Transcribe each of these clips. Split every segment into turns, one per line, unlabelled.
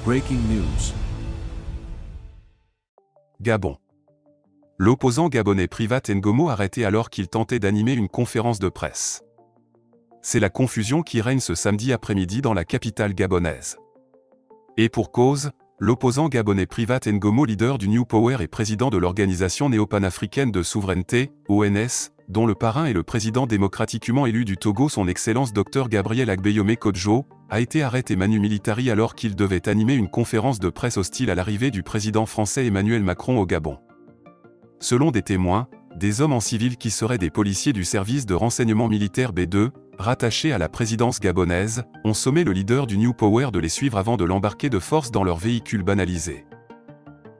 Breaking news.
Gabon. L'opposant gabonais Privat Ngomo arrêté alors qu'il tentait d'animer une conférence de presse. C'est la confusion qui règne ce samedi après-midi dans la capitale gabonaise. Et pour cause, l'opposant gabonais Privat Ngomo, leader du New Power et président de l'Organisation néo-panafricaine de souveraineté, ONS, dont le parrain est le président démocratiquement élu du Togo, son Excellence Dr Gabriel Agbeyome Kodjo, a été arrêté manu militari alors qu'il devait animer une conférence de presse hostile à l'arrivée du président français Emmanuel Macron au Gabon. Selon des témoins, des hommes en civil qui seraient des policiers du service de renseignement militaire B2, rattachés à la présidence gabonaise, ont sommé le leader du New Power de les suivre avant de l'embarquer de force dans leur véhicule banalisé.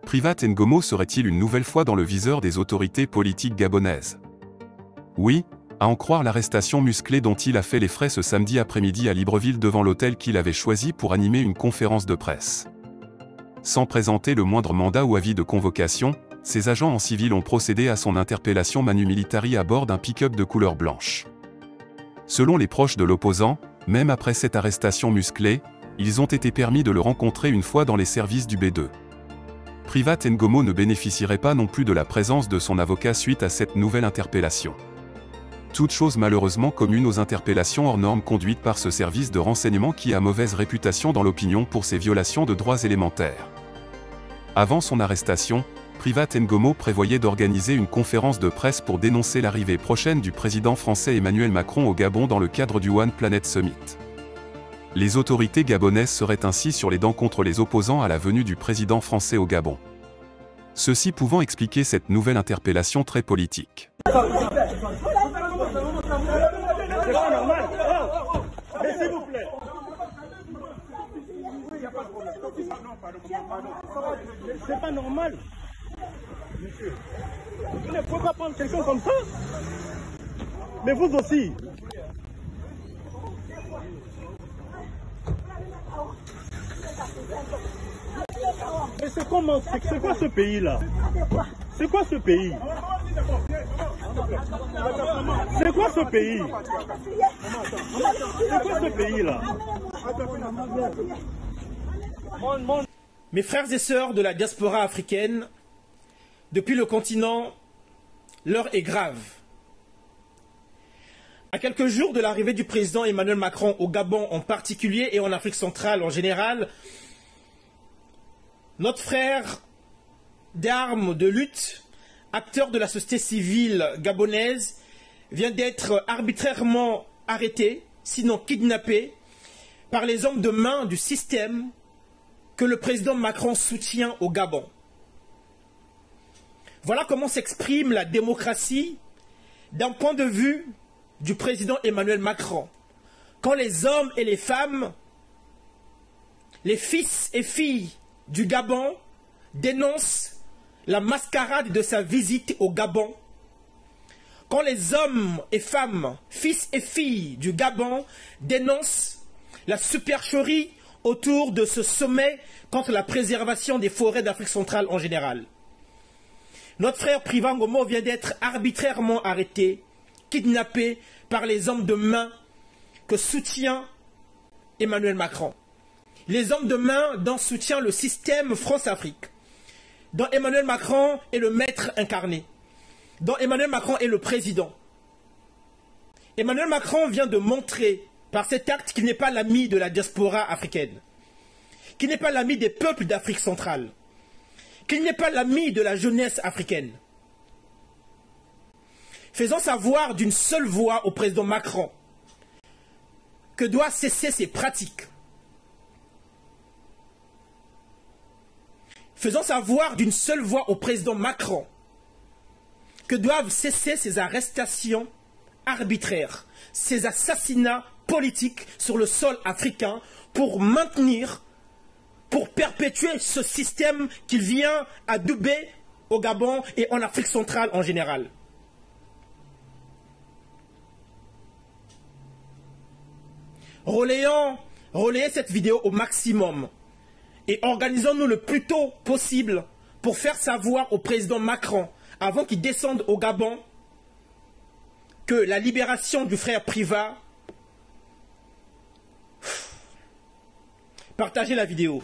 Privat Ngomo serait-il une nouvelle fois dans le viseur des autorités politiques gabonaises? Oui, à en croire l'arrestation musclée dont il a fait les frais ce samedi après-midi à Libreville devant l'hôtel qu'il avait choisi pour animer une conférence de presse. Sans présenter le moindre mandat ou avis de convocation, ces agents en civil ont procédé à son interpellation manu militari à bord d'un pick-up de couleur blanche. Selon les proches de l'opposant, même après cette arrestation musclée, ils ont été permis de le rencontrer une fois dans les services du B2. Privat Ngomo ne bénéficierait pas non plus de la présence de son avocat suite à cette nouvelle interpellation. Toute chose malheureusement commune aux interpellations hors normes conduites par ce service de renseignement qui a mauvaise réputation dans l'opinion pour ses violations de droits élémentaires. Avant son arrestation, Privat Ngomo prévoyait d'organiser une conférence de presse pour dénoncer l'arrivée prochaine du président français Emmanuel Macron au Gabon dans le cadre du One Planet Summit. Les autorités gabonaises seraient ainsi sur les dents contre les opposants à la venue du président français au Gabon. Ceci pouvant expliquer cette nouvelle interpellation très politique.
C'est pas normal. Monsieur, vous ne pouvez pas prendre quelqu'un comme ça. Mais vous aussi. Mais c'est comment? C'est quoi ce pays-là? C'est quoi ce pays? C'est quoi ce pays? C'est quoi ce pays-là?
Mes frères et sœurs de la diaspora africaine, depuis le continent, l'heure est grave. À quelques jours de l'arrivée du président Emmanuel Macron au Gabon en particulier et en Afrique centrale en général, notre frère d'armes de lutte, acteur de la société civile gabonaise, vient d'être arbitrairement arrêté, sinon kidnappé, par les hommes de main du système que le président Macron soutient au Gabon. Voilà comment s'exprime la démocratie d'un point de vue du président Emmanuel Macron. Quand les hommes et les femmes, les fils et filles du Gabon dénoncent la mascarade de sa visite au Gabon, quand les hommes et femmes, fils et filles du Gabon dénoncent la supercherie autour de ce sommet contre la préservation des forêts d'Afrique centrale en général. Notre frère Privat Ngomo vient d'être arbitrairement arrêté, kidnappé par les hommes de main que soutient Emmanuel Macron. Les hommes de main dont soutient le système France-Afrique, dont Emmanuel Macron est le maître incarné, dont Emmanuel Macron est le président. Emmanuel Macron vient de montrer par cet acte qu'il n'est pas l'ami de la diaspora africaine, qu'il n'est pas l'ami des peuples d'Afrique centrale, qu'il n'est pas l'ami de la jeunesse africaine. Faisons savoir d'une seule voix au président Macron que doit cesser ces pratiques. Faisons savoir d'une seule voix au président Macron que doivent cesser ces arrestations arbitraires, ces assassinats politiques sur le sol africain pour maintenir, pour perpétuer ce système qu'il vient adouber au Gabon et en Afrique centrale en général. Relayez cette vidéo au maximum et organisons-nous le plus tôt possible pour faire savoir au président Macron, avant qu'il descende au Gabon, que la libération du frère Privat... Partagez la vidéo.